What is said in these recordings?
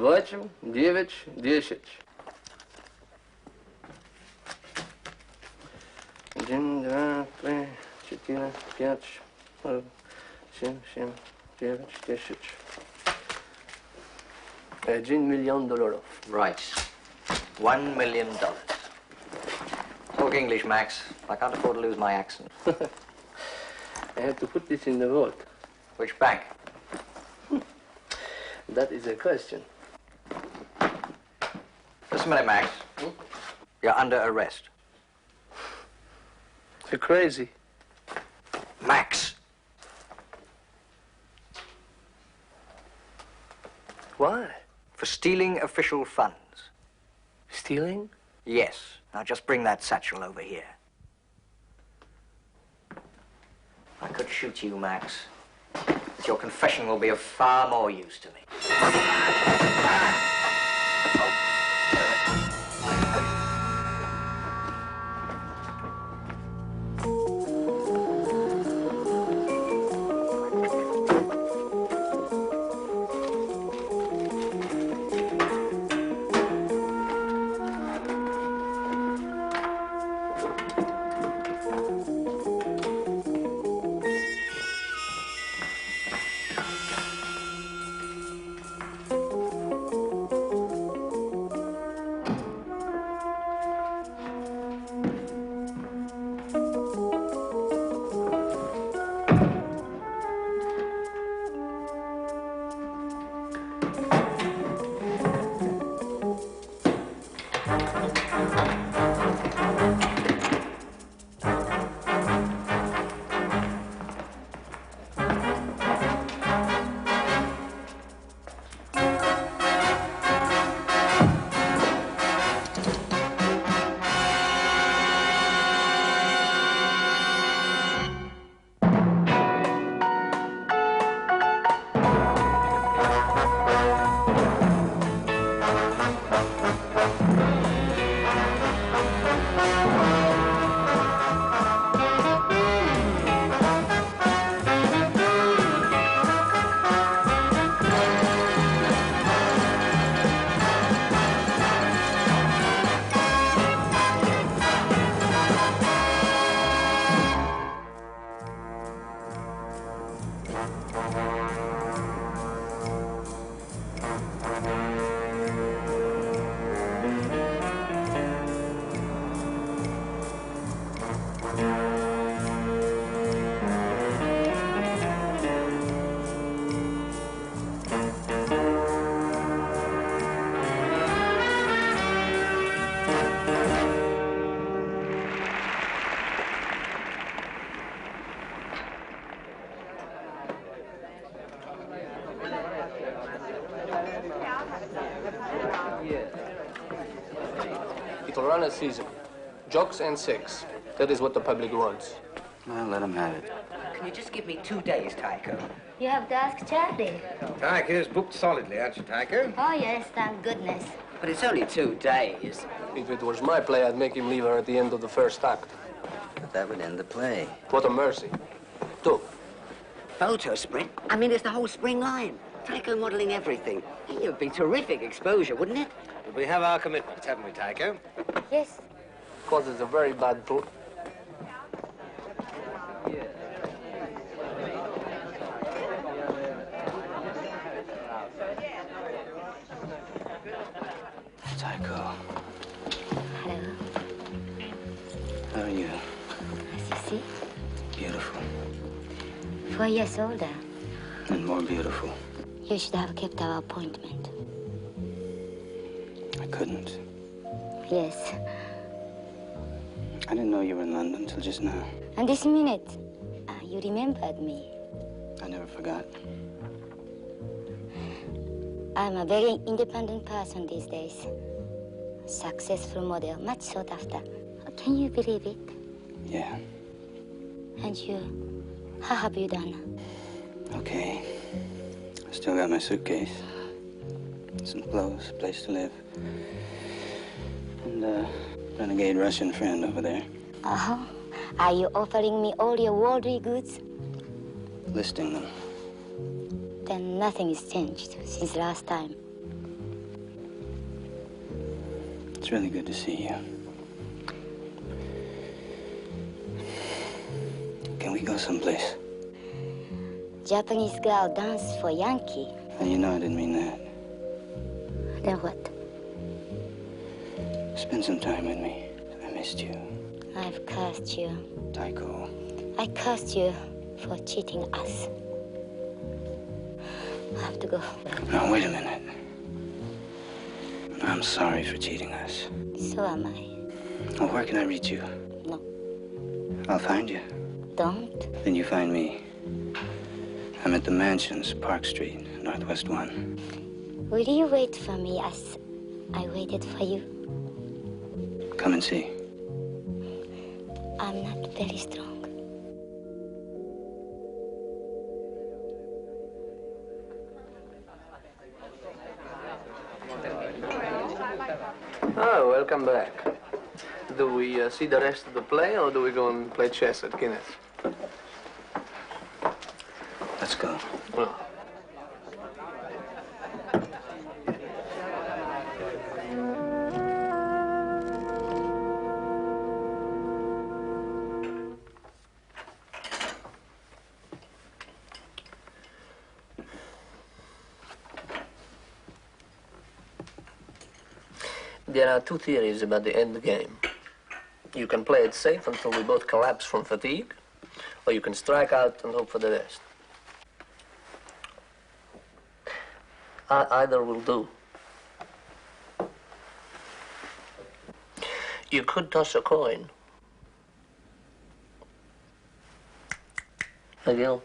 8, 9, 10. 1, 2, 3, 4, 5, 6, 7, 9, 10. $1 million. Right. $1 million. Talk English, Max. I can't afford to lose my accent. I have to put this in the vault. Which bank? That is a question. Just a minute, Max. You're under arrest. You're crazy. Max! Why? For stealing official funds. Stealing? Yes. Now just bring that satchel over here. I could shoot you, Max. But your confession will be of far more use to me. It'll run a season. Jocks and sex. That is what the public wants. Well, let them have it. Can you just give me 2 days, Tycho? You have to ask Charlie. Tycho's booked solidly, aren't you, Tycho? Oh, yes, thank goodness. But it's only 2 days. If it was my play, I'd make him leave her at the end of the first act. But that would end the play. What a mercy. 2. Photo sprint? I mean, it's the whole spring line. Tycho modeling everything. It would be terrific exposure, wouldn't it? We have our commitments, haven't we, Tycho? Yes. Causes a very bad pull. Tycho. Hello. How are you? As you see, Beautiful. 4 years older. And more beautiful. You should have kept our appointment. I couldn't. Yes. I didn't know you were in London till just now. And this minute, you remembered me. I never forgot. I'm a very independent person these days. Successful model, much sought after. Can you believe it? Yeah. And you, how have you done? Okay. I still got my suitcase. Some clothes, a place to live. And a renegade Russian friend over there. Uh-huh. Are you offering me all your worldly goods? Listing them. Then nothing has changed since last time. It's really good to see you. Can we go someplace? Japanese girl dance for Yankee. And you know I didn't mean that. Then what? Spend some time with me. I missed you. I've cursed you. Taiko. I cursed you for cheating us. I have to go. Now, wait a minute. I'm sorry for cheating us. So am I. Well, where can I reach you? No. I'll find you. Don't. Then you find me. I'm at the Mansions, Park Street, Northwest 1. Will you wait for me as I waited for you? Come and see. I'm not very strong. Oh, welcome back. Do we see the rest of the play, or do we go and play chess at Guinness? Let's go. Well. There are two theories about the end game. You can play it safe until we both collapse from fatigue, or you can strike out and hope for the best. Either will do. You could toss a coin. Miguel.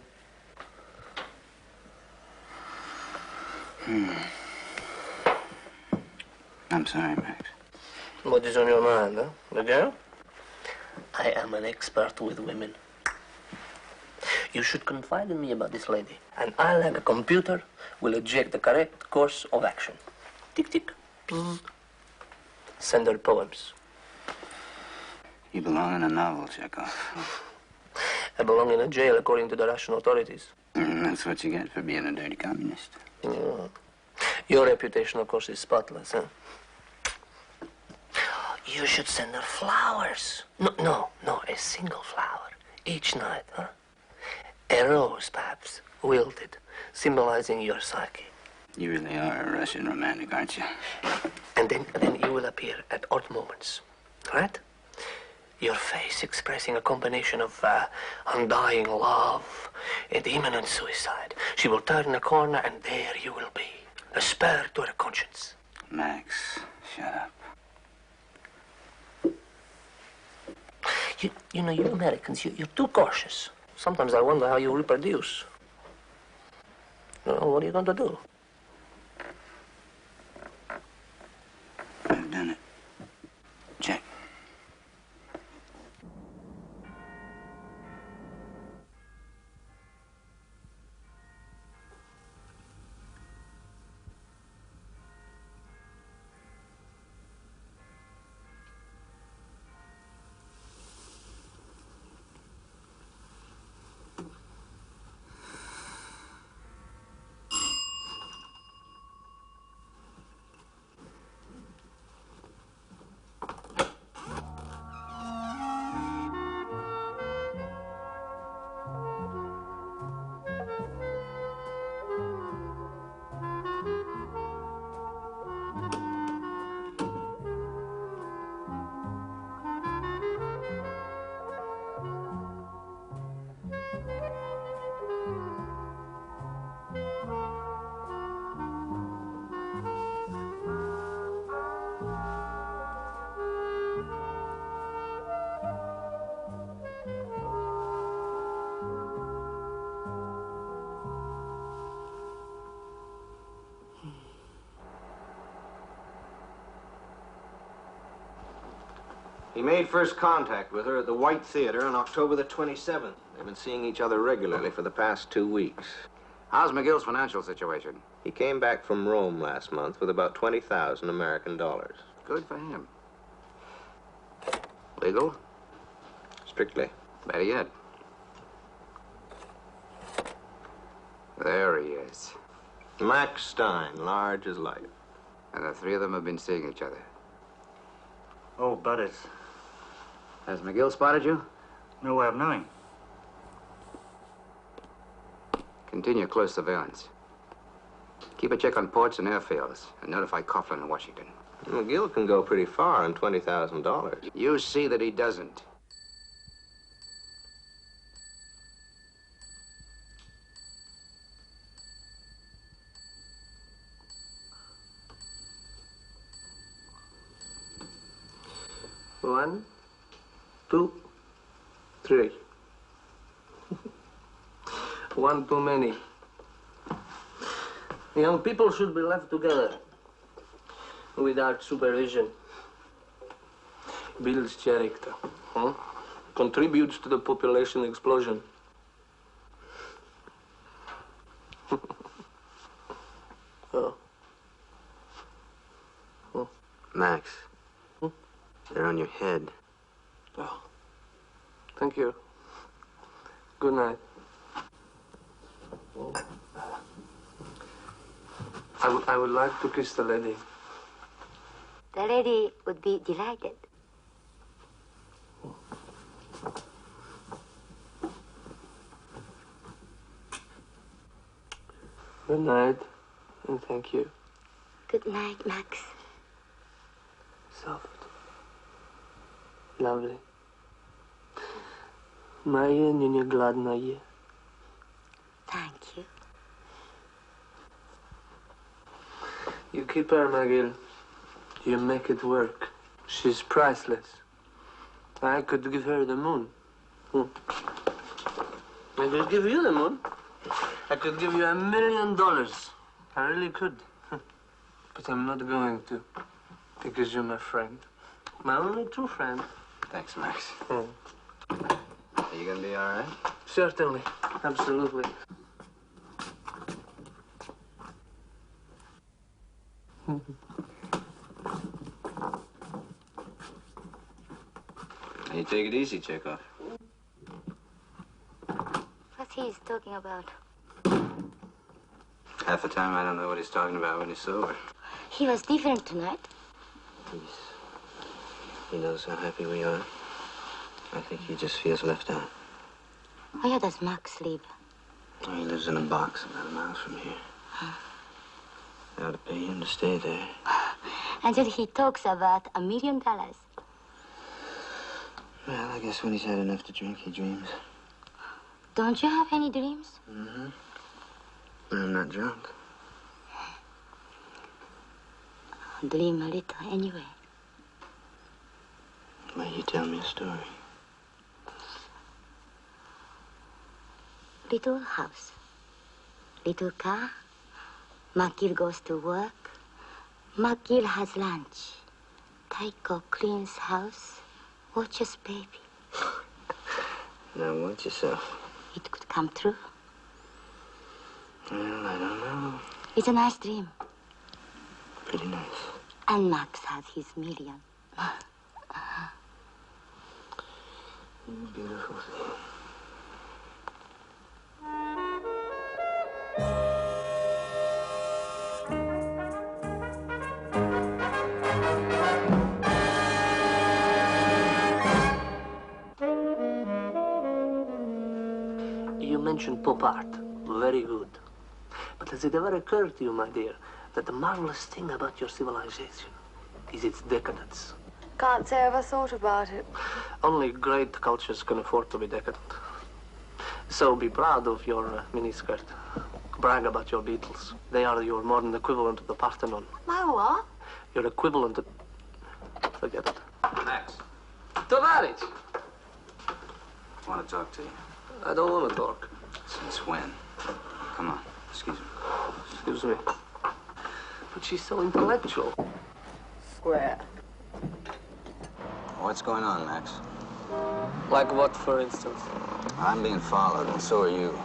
I'm sorry, Max. What is on your mind, huh? Miguel? I am an expert with women. You should confide in me about this lady, and I, like a computer, will eject the correct course of action. Tick, tick, bzz. Send her poems. You belong in a novel, Chekhov. I belong in a jail, according to the Russian authorities. That's what you get for being a dirty communist. Yeah. Your reputation, of course, is spotless, huh? You should send her flowers. No, a single flower each night, huh? A rose, perhaps, wilted, symbolizing your psyche. You really are a Russian romantic, aren't you? And then you will appear at odd moments, right? Your face expressing a combination of undying love and imminent suicide. She will turn a corner, and there you will be, a spur to her conscience. Max, shut up. You know, you Americans, you're too cautious. Sometimes I wonder how you reproduce. You know, what are you going to do? I've done it. Check. He made first contact with her at the White Theater on October the 27th. They've been seeing each other regularly for the past 2 weeks. How's McGill's financial situation? He came back from Rome last month with about 20,000 American dollars. Good for him. Legal? Strictly. Better yet. There he is. Max Stein, large as life. And the three of them have been seeing each other. Oh, buddies. Has McGill spotted you? No way of knowing. Continue close surveillance. Keep a check on ports and airfields, and notify Coughlin in Washington. McGill can go pretty far on $20,000. You see that he doesn't. One, two, three. One too many. Young people should be left together without supervision. Builds character, huh? Contributes to the population explosion. Oh. Oh. Max, they're on your head. Oh. Thank you. Good night. I would like to kiss the lady. The lady would be delighted. Good night, and thank you. Good night, Max. Soft. Lovely. Moje nie gladna je. Thank you. You keep her, McGill. You make it work. She's priceless. I could give her the moon. I could give you the moon. I could give you $1 million. I really could. But I'm not going to. Because you're my friend. My only true friend. Thanks, Max. Are you gonna be all right? Certainly. Absolutely. You take it easy, Chekhov. What he is talking about? Half the time I don't know what he's talking about when he's sober. He was different tonight. He knows how happy we are. I think he just feels left out. Where does Max live? Oh, he lives in a box about a mile from here. I ought to pay him to stay there. And then he talks about $1 million. Well, I guess when he's had enough to drink, he dreams. Don't you have any dreams? Mm-hmm. But I'm not drunk. Dream a little anyway. Well, you tell me a story. Little house, little car. McGill goes to work. McGill has lunch. Tycho cleans house, watches baby. Now watch yourself. It could come true. Well, I don't know. It's a nice dream. Pretty nice. And Max has his $1 million. Beautiful thing. You mentioned pop art. Very good. But has it ever occurred to you, my dear, that the marvelous thing about your civilization is its decadence? Can't say I ever thought about it. Only great cultures can afford to be decadent. So be proud of your miniskirt. Brag about your Beatles. They are your modern equivalent of the Parthenon. My what? Your equivalent of... Forget it. Max, Tovarich! I want to talk to you. I don't want to talk. Since when? Come on, excuse me. Excuse me. But she's so intellectual. Square. What's going on, Max? Like what, for instance? I'm being followed, and so are you.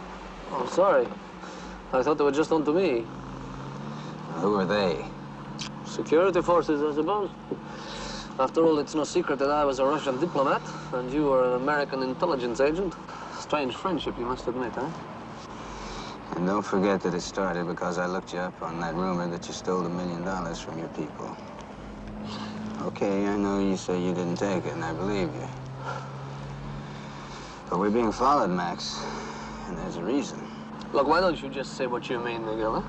Oh, sorry. I thought they were just onto me. Who are they? Security forces, I suppose. After all, it's no secret that I was a Russian diplomat, and you were an American intelligence agent. Strange friendship, you must admit, huh? And don't forget that it started because I looked you up on that rumor that you stole $1 million from your people. Okay, I know you say you didn't take it, and I believe you. But we're being followed, Max, and there's a reason. Look, why don't you just say what you mean, Miguel, huh?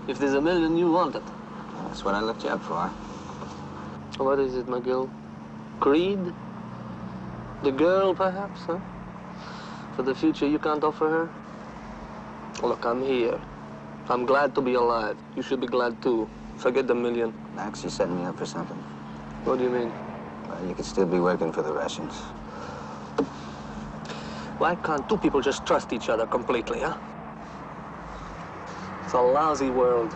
If there's $1 million, you want it. That's what I looked you up for. What is it, Miguel? Greed? The girl, perhaps, huh? For the future you can't offer her? Look, I'm here. I'm glad to be alive. You should be glad, too. Forget the $1 million. Max, you're setting me up for something. What do you mean? Well, you could still be working for the Russians. Why can't two people just trust each other completely, huh? It's a lousy world.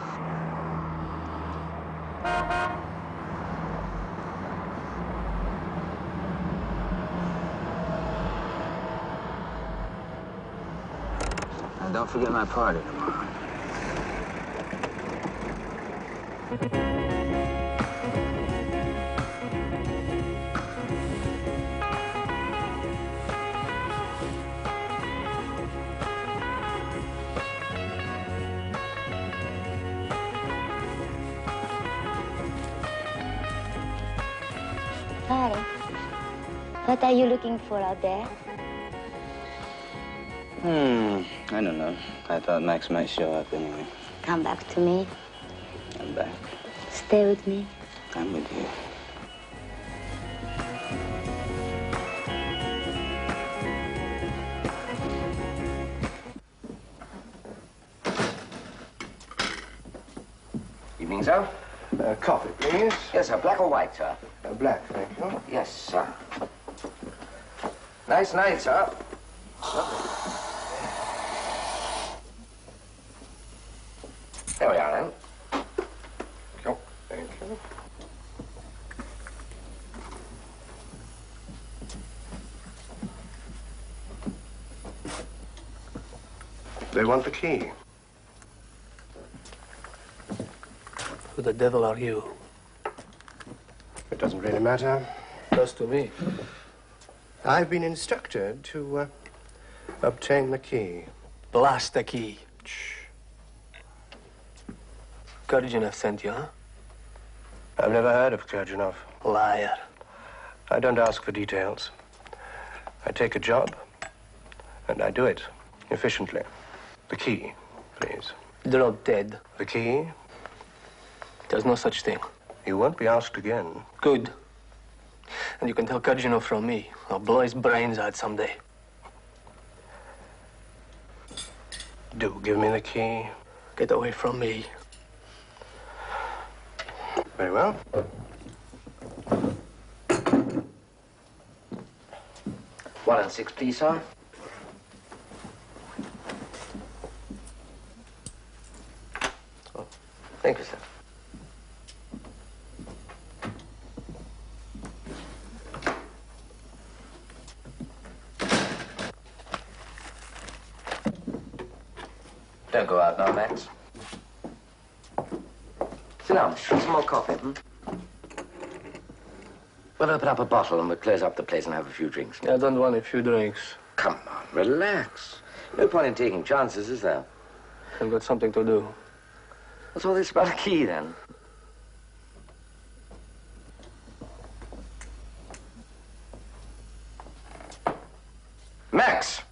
And don't forget my party tomorrow. Hi. What are you looking for out there? I don't know. I thought Max might show up anyway. Come back to me. I'm back. Stay with me. I'm with you. Evening, sir. Coffee, please. Yes, sir. Black or white, sir? Black, thank you. Yes, sir. Nice night, sir. There we are, then. Oh, thank you. They want the key. Who the devil are you? It doesn't really matter. Does to me. I've been instructed to obtain the key. Blast the key. Shh. Kurdianov sent you, huh? I've never heard of Kurjanov. Liar. I don't ask for details. I take a job, and I do it efficiently. The key, please. Drop dead. The key? There's no such thing. You won't be asked again. Good. And you can tell Kurdianov from me. I'll blow his brains out someday. Do give me the key. Get away from me. Very well. 1 and 6, please, sir. Oh, thank you, sir. Don't go out now, Max. Sit down. Some more coffee, We'll open up a bottle and we'll close up the place and have a few drinks. I don't want a few drinks. Come on, relax. No point in taking chances, is there? I've got something to do. What's all this about a key, then? Max!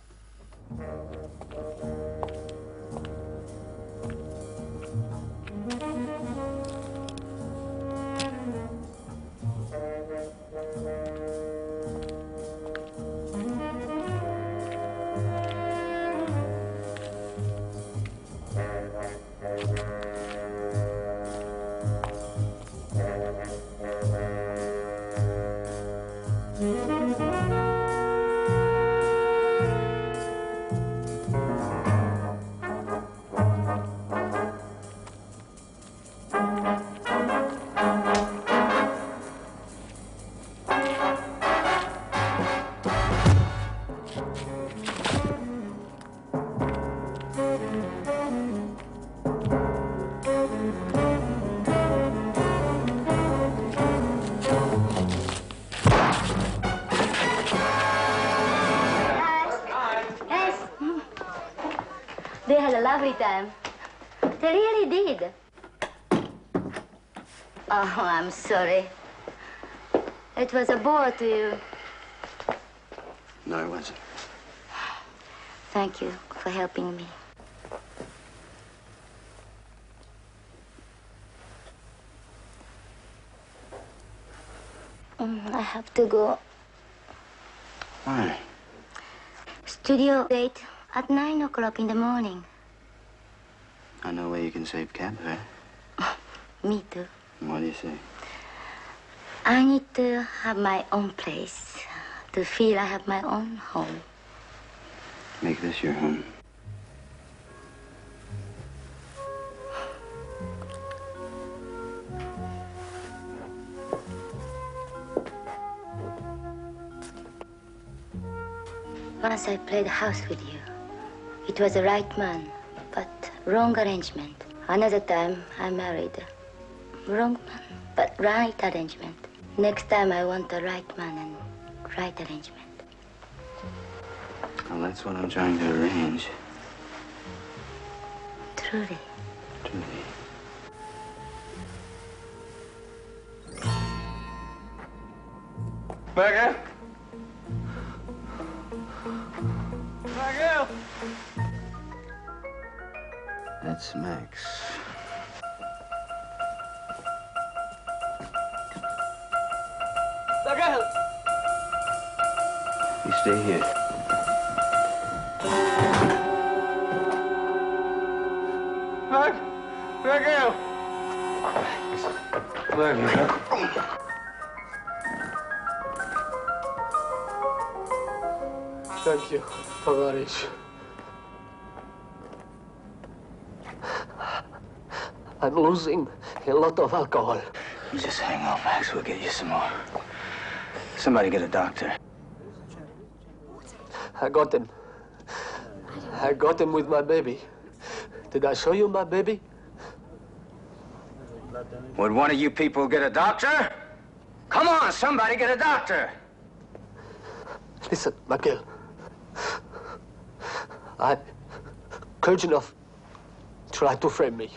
They had a lovely time. They really did. Oh, I'm sorry. It was a bore to you. No, it wasn't. Thank you for helping me. I have to go. Why? Studio date at 9 o'clock in the morning. I know where you can save cab fare. Me too. What do you say? I need to have my own place, to feel I have my own home. Make this your home. Once I played house with you. It was the right man, but wrong arrangement. Another time I married. Wrong man, but right arrangement. Next time I want the right man and right arrangement. Well, that's what I'm trying to arrange. Truly. Truly. Maggie? Maggie? That's Max. Maggie! You stay here. Maggie! Thank you, Tavares. I'm losing a lot of alcohol. You just hang on, Max. We'll get you some more. Somebody get a doctor. I got him. I got him with my baby. Did I show you my baby? Would one of you people get a doctor? Come on, somebody get a doctor. Listen, McGill. Kurjanov tried to frame me.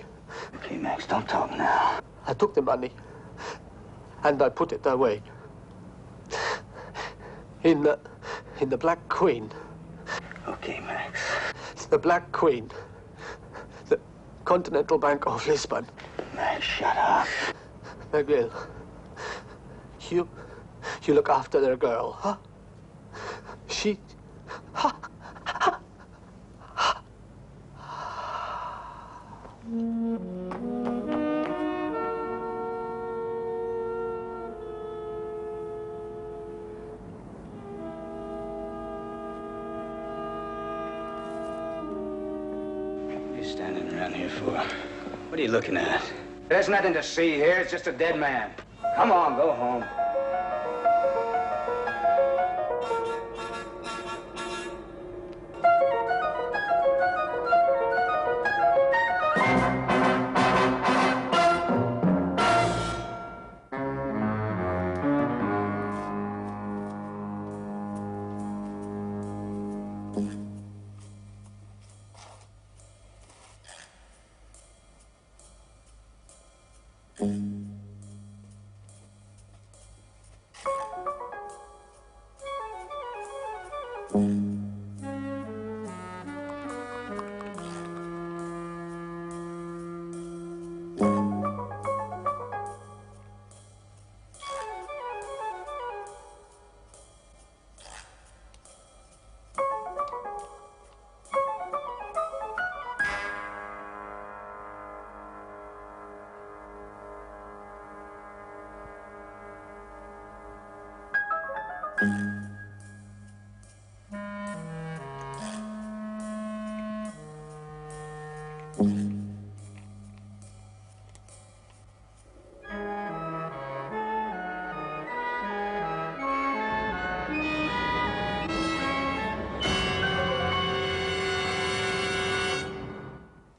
Okay, Max, don't talk now. I took the money and I put it away. In the Black Queen. Okay, Max. The Black Queen. The Continental Bank of Lisbon. Max, shut up. McGill, you look after their girl, huh? She... What are you standing around here for? What are you looking at? There's nothing to see here. It's just a dead man. Come on, go home.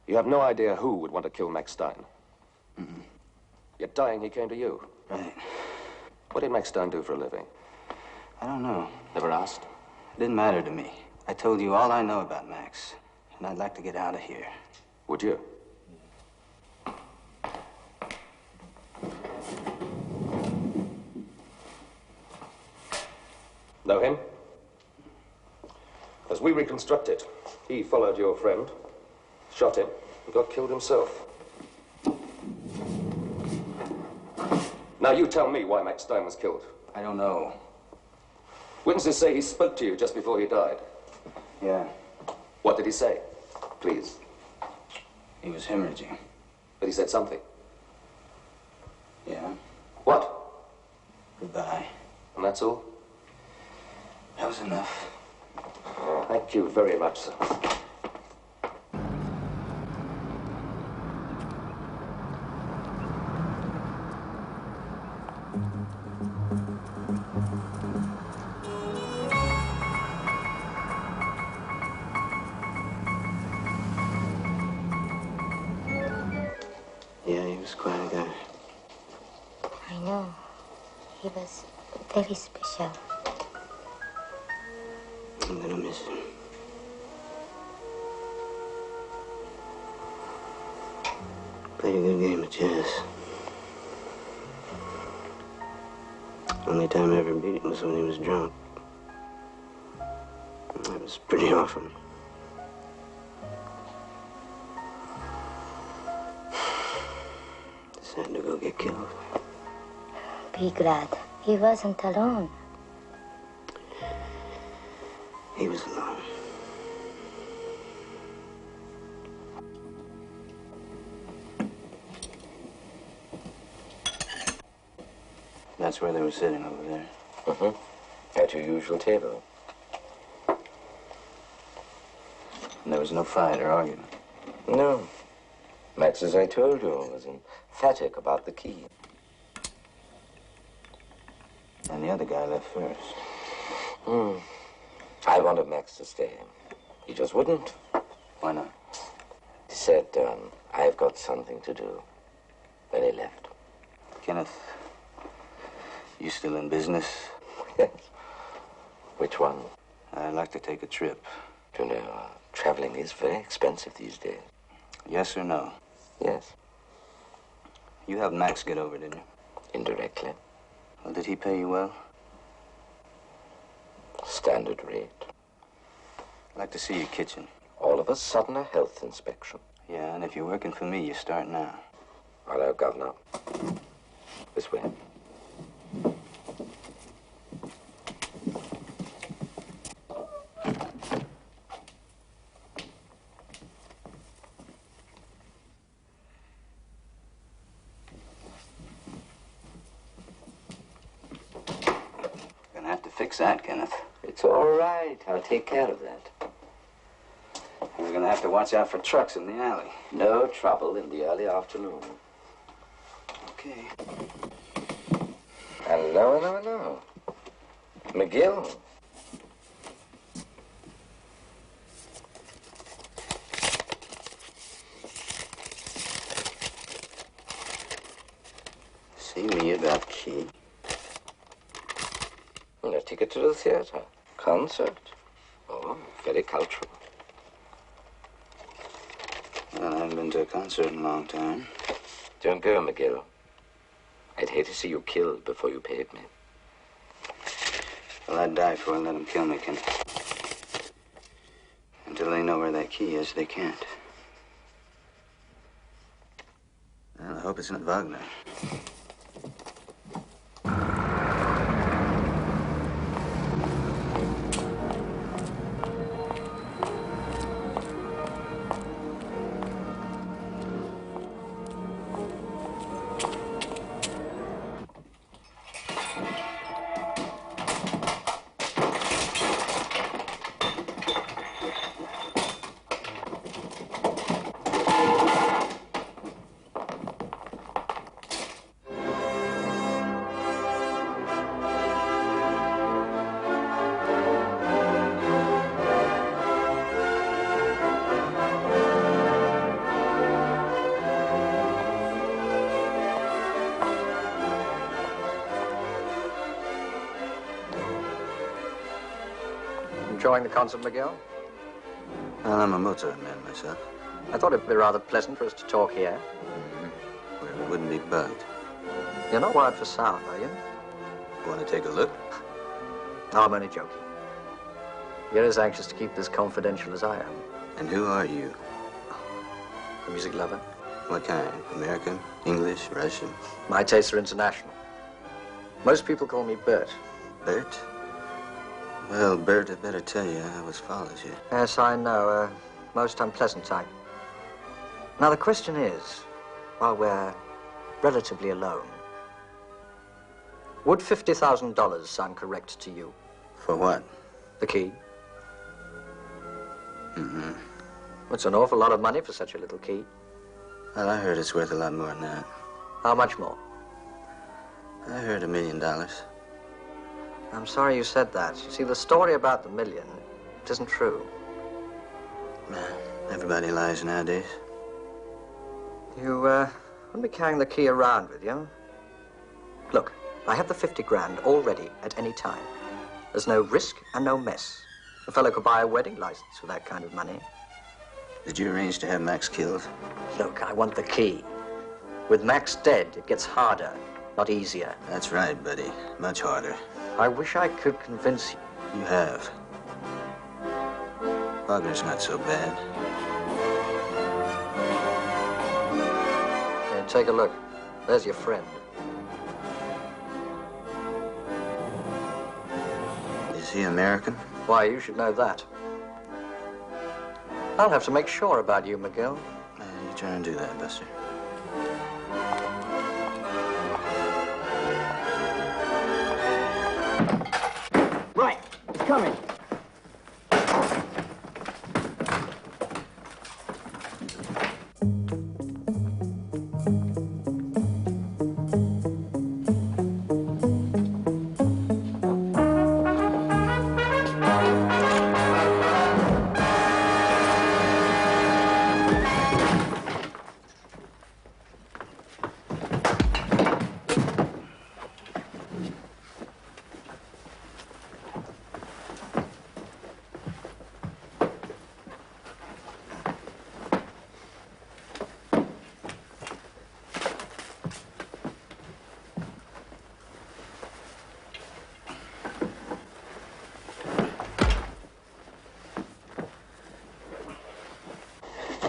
You have no idea who would want to kill Max Stein. Yet dying, he came to you. Right. What did Max Stein do for a living? I don't know. Never asked? It didn't matter to me. I told you all I know about Max, and I'd like to get out of here. Would you? Know him? As we reconstruct it, he followed your friend, shot him, and got killed himself. Now you tell me why Max Stein was killed. I don't know. Witnesses say he spoke to you just before he died. Yeah. What did he say? Please. He was hemorrhaging. But he said something. Yeah. What? Goodbye. And that's all? That was enough. Oh, thank you very much, sir. Yeah, he was quite a guy. I know. He was very special. I'm gonna miss him. Played a good game of chess. Only time I ever beat him was when he was drunk. That was pretty often. Decided to go get killed. Be glad. He wasn't alone. He was alone. That's where they were sitting over there. Mm-hmm. At your usual table. And there was no fight or argument. No. Max, as I told you, was emphatic about the key. And the other guy left first. I wanted Max to stay. He just wouldn't. Why not? He said, I've got something to do. Then he left. Kenneth, you still in business? Yes. Which one? I'd like to take a trip. You know, traveling is very expensive these days. Yes or no? Yes. You helped Max get over, didn't you? Indirectly. Well, did he pay you well? Standard rate. I'd like to see your kitchen. All of a sudden, a health inspection. Yeah, and if you're working for me, you start now. Hello, Governor. This way. Gonna have to fix that, Kenneth. It's all right. I'll take care of that. And we're gonna have to watch out for trucks in the alley. No trouble in the early afternoon. Okay. Hello. McGill. See me about key. A ticket to the theater. Concert. Oh, very cultural. Well, I haven't been to a concert in a long time. Don't go, McGill. I'd hate to see you killed before you paid me. Well, I'd die before I let them kill me, Kenneth. Until they know where that key is, they can't. Well, I hope it's not Wagner. Enjoying the concert, Miguel? Well, I'm a Mozart man myself. I thought it'd be rather pleasant for us to talk here. Where we wouldn't be bugged. You're not wired for sound, are you? Want to take a look? No, I'm only joking. You're as anxious to keep this confidential as I am. And who are you? A music lover. What kind? American? English? Russian? My tastes are international. Most people call me Bert. Bert? Well, Bert, I better tell you, I was follows you. Yes, I know. Most unpleasant type. Now, the question is, while we're relatively alone, would $50,000 sound correct to you? For what? The key. Mm-hmm. It's an awful lot of money for such a little key. Well, I heard it's worth a lot more than that. How much more? I heard $1 million. I'm sorry you said that. You see, the story about the million, it isn't true. Everybody lies nowadays. You, wouldn't be carrying the key around with you? Look, I have the 50 grand all ready at any time. There's no risk and no mess. A fellow could buy a wedding license with that kind of money. Did you arrange to have Max killed? Look, I want the key. With Max dead, it gets harder, not easier. That's right, buddy. Much harder. I wish I could convince you. You have. Wagner's not so bad. Here, take a look. There's your friend. Is he American? Why, you should know that. I'll have to make sure about you, Miguel. You try and do that, Buster. Right, it's coming.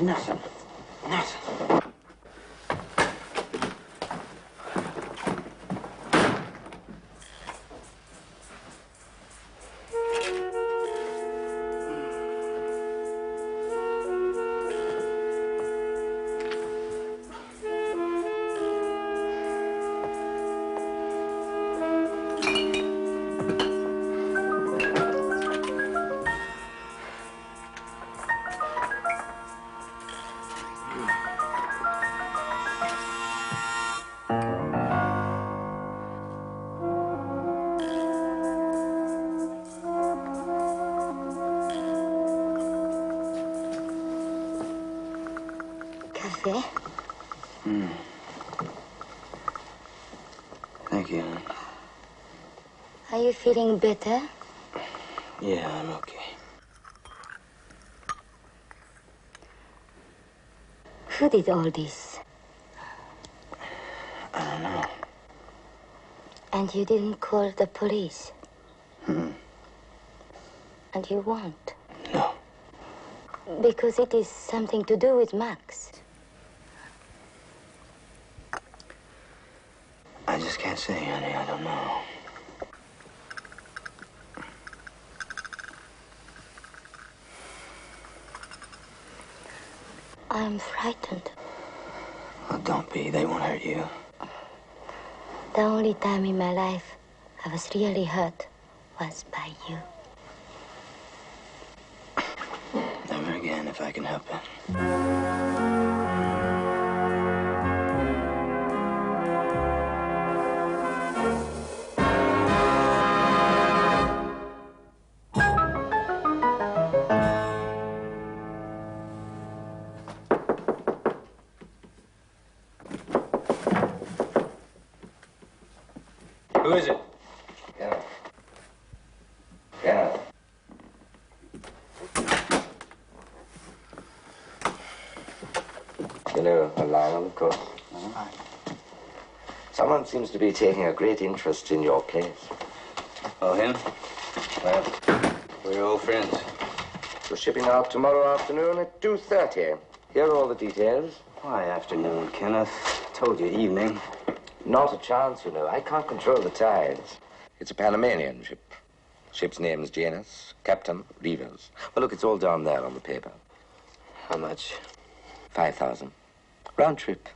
Nothing. Nothing. Cafe? Thank you. Are you feeling better? Yeah, I'm okay. Who did all this? I don't know. And you didn't call the police? And you won't? No. Because it is something to do with Max. I just can't say, honey. I don't know. I'm frightened. Well, don't be. They won't hurt you. The only time in my life I was really hurt was by you. Never again, if I can help it. Who is it? Yeah. Yeah. You know, Lionel, of course. Someone seems to be taking a great interest in your place. Oh, him? Well, we're old friends. We're shipping out tomorrow afternoon at 2:30. Here are all the details. Why afternoon, Kenneth? Told you evening. Not a chance, you know. I can't control the tides. It's a Panamanian ship. Ship's name is Janus. Captain, Rivers. Well, look, it's all down there on the paper. How much? 5,000. Round trip.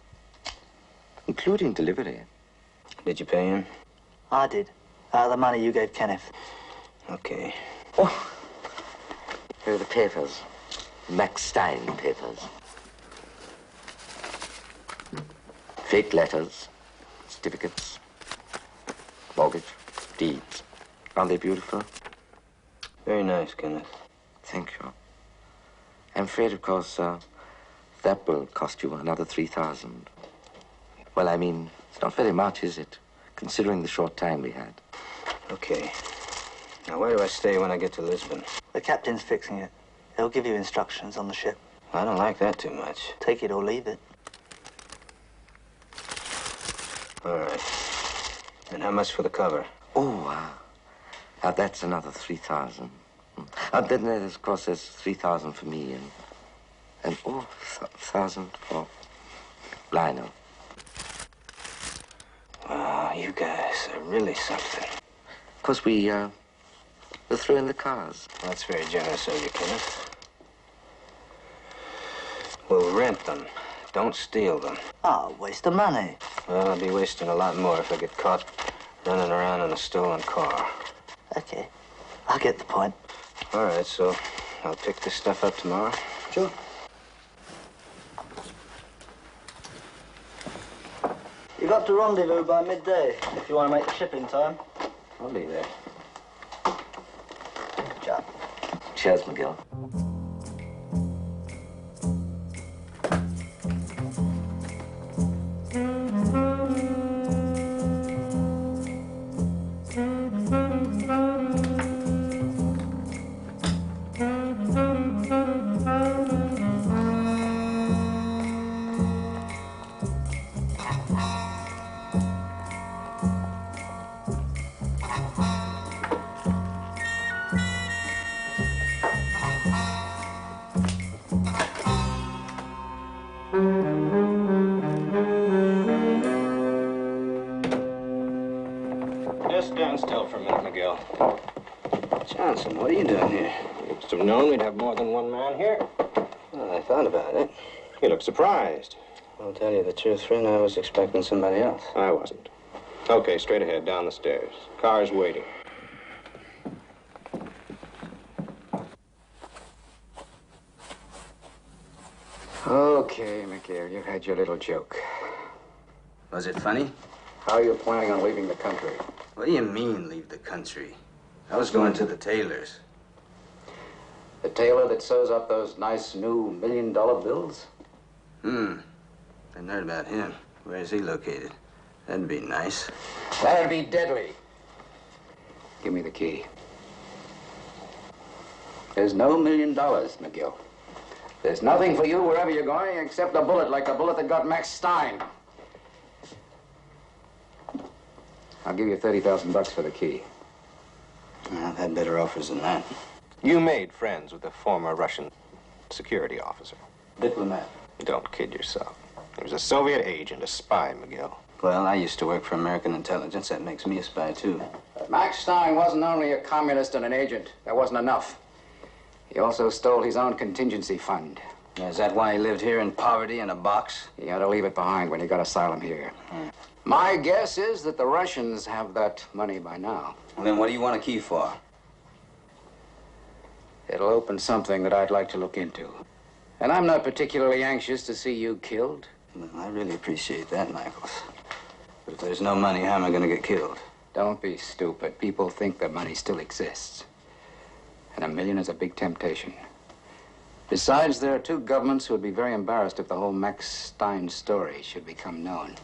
Including delivery. Did you pay him? I did. Out of the money you gave Kenneth. Okay. Oh, here are the papers. Max Stein papers. Fake letters, certificates, mortgage, deeds. Aren't they beautiful? Very nice, Kenneth. Thank you. I'm afraid, of course, that will cost you another 3,000. Well, I mean, it's not very much, is it? Considering the short time we had. Okay. Now, where do I stay when I get to Lisbon? The captain's fixing it. He'll give you instructions on the ship. I don't like that too much. Take it or leave it. All right. And how much for the cover? Oh, that's another 3,000. Then there's, of course, there's 3,000 for me and 1,000 for Lionel. Wow, you guys are really something. Of course, we throw in the cars. That's very generous of you, Kenneth. We'll rent them. Don't steal them. Oh, waste of money. Well, I'll be wasting a lot more if I get caught running around in a stolen car. Okay. I'll get the point. All right, so I'll pick this stuff up tomorrow. Sure. You got to rendezvous by midday if you want to make the ship in time. I'll be there. Good job. Cheers, McGill. Just stand still for a minute, Miguel. Johnson, what are you doing here? You must have known we'd have more than one man here. Well, I thought about it. You look surprised. I'll tell you the truth, friend. I was expecting somebody else. I wasn't. Okay, straight ahead, down the stairs. Car's waiting. Okay, Miguel, you had your little joke. Was it funny? How are you planning on leaving the country? What do you mean, leave the country? I was going to the tailor's. The tailor that sews up those nice new $1 million bills? Hadn't heard about him. Where is he located? That'd be nice. That'd be deadly. Give me the key. There's no $1 million, McGill. There's nothing for you wherever you're going except a bullet like the bullet that got Max Stein. I'll give you $30,000 for the key. I've had better offers than that. You made friends with a former Russian security officer. Diplomat. Don't kid yourself. He was a Soviet agent, a spy, McGill. Well, I used to work for American intelligence. That makes me a spy, too. Max Stein wasn't only a communist and an agent. That wasn't enough. He also stole his own contingency fund. Yeah, is that why he lived here in poverty in a box? He had to leave it behind when he got asylum here. My guess is that the Russians have that money by now. Well, then what do you want a key for? It'll open something that I'd like to look into. And I'm not particularly anxious to see you killed. Well, I really appreciate that, Michaels. But if there's no money, how am I going to get killed? Don't be stupid. People think that money still exists. And $1 million is a big temptation. Besides, there are two governments who would be very embarrassed if the whole Max Stein story should become known.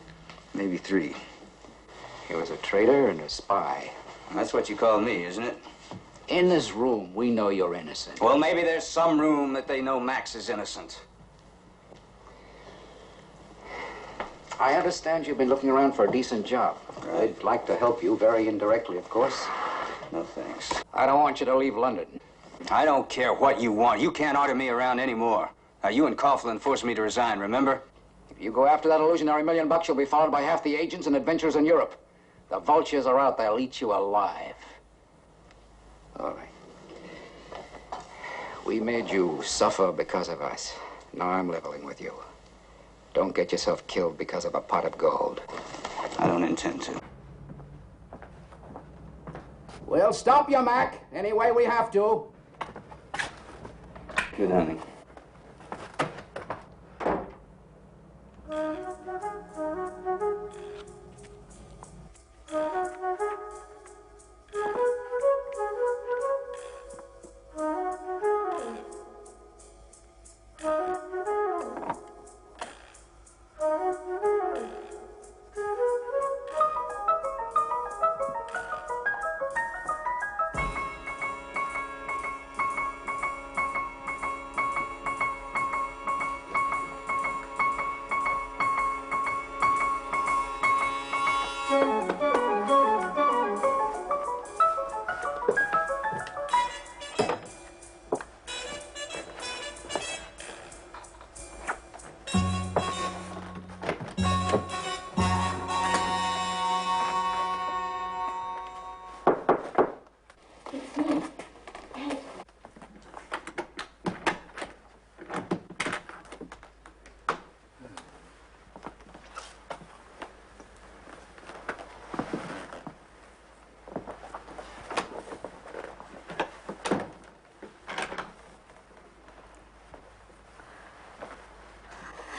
Maybe 3. He was a traitor and a spy. That's what you call me, isn't it? In this room, we know you're innocent. Well, maybe there's some room that they know Max is innocent. I understand you've been looking around for a decent job. I'd like to help you, very indirectly, of course. No thanks. I don't want you to leave London. I don't care what you want. You can't order me around anymore. Now, you and Coughlin forced me to resign, remember? If you go after that illusionary $1,000,000, you'll be followed by half the agents and adventurers in Europe. The vultures are out, they'll eat you alive. All right. We made you suffer because of us. Now I'm leveling with you. Don't get yourself killed because of a pot of gold. I don't intend to. We'll stop you, Mac, any way we have to. Good hunting.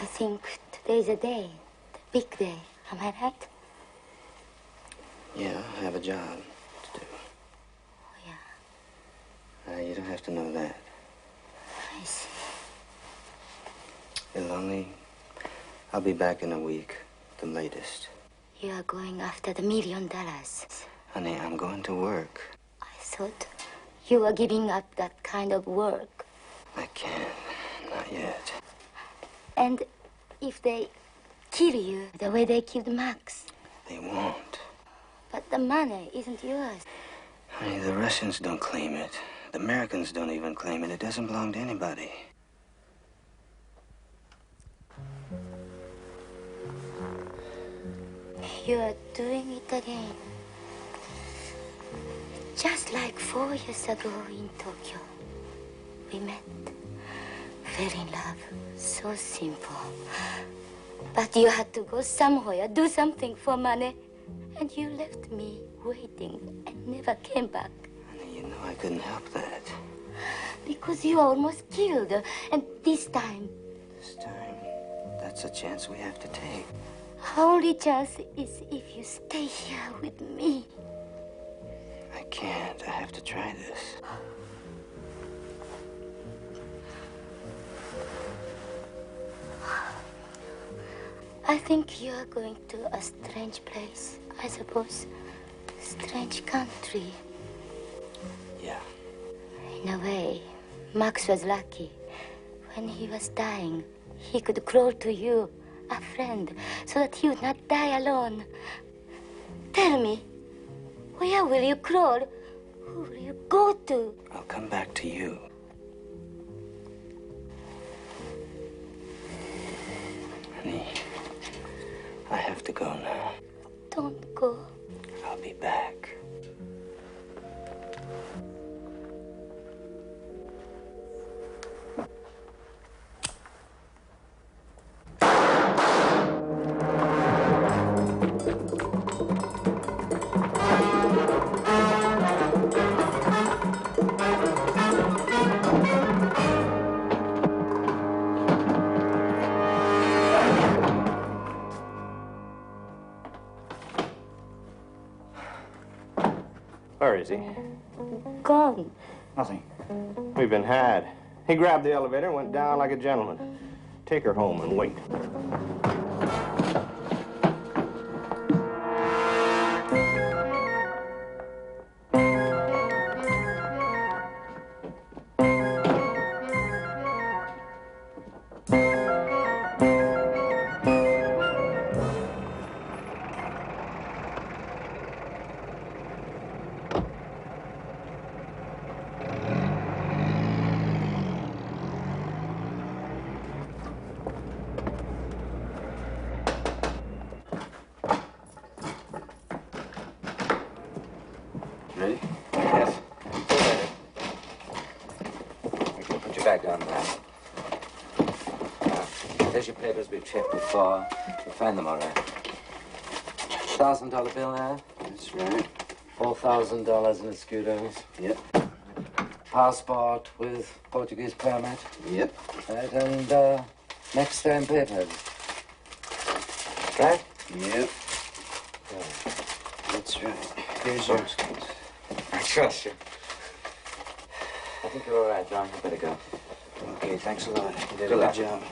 I think today's a day, the big day. Am I right? Yeah, I have a job to do. Oh, yeah. You don't have to know that. I see. You're lonely? I'll be back in a week, the latest. You are going after the $1 million. Honey, I'm going to work. I thought you were giving up that kind of work. I can't. Not yet. And if they kill you the way they killed Max? They won't. But the money isn't yours. Honey, the Russians don't claim it. The Americans don't even claim it. It doesn't belong to anybody. You are doing it again. Just like 4 years ago in Tokyo. We met. Fell in love. So simple. But you had to go somewhere, do something for money. And you left me waiting and never came back. Honey, you know I couldn't help that. Because you almost killed. And this time... This time, that's a chance we have to take. Our only chance is if you stay here with me. I can't. I have to try this. I think you are going to a strange place. I suppose. Strange country. Yeah. In a way, Max was lucky. When he was dying, he could crawl to you, a friend, so that he would not die alone. Tell me, where will you crawl? Who will you go to? I'll come back to you. Honey, I have to go now. Don't go. I'll be back. Where is he? Gone. Nothing. We've been had. He grabbed the elevator and went down like a gentleman. Take her home and wait. back on that. There's your papers we've checked before. You'll find them all right. $1,000 bill there? That's right. $4,000 in escudos. Yep. Passport with Portuguese permit. Yep. Right, and next time papers. Right? Yep. That's right. Here's yours. I trust you. I think you're all right, John. You better go. Okay, thanks a lot. You did Good a luck. good job.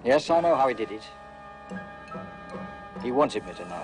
Yes, I know how he did it. He wanted me to know.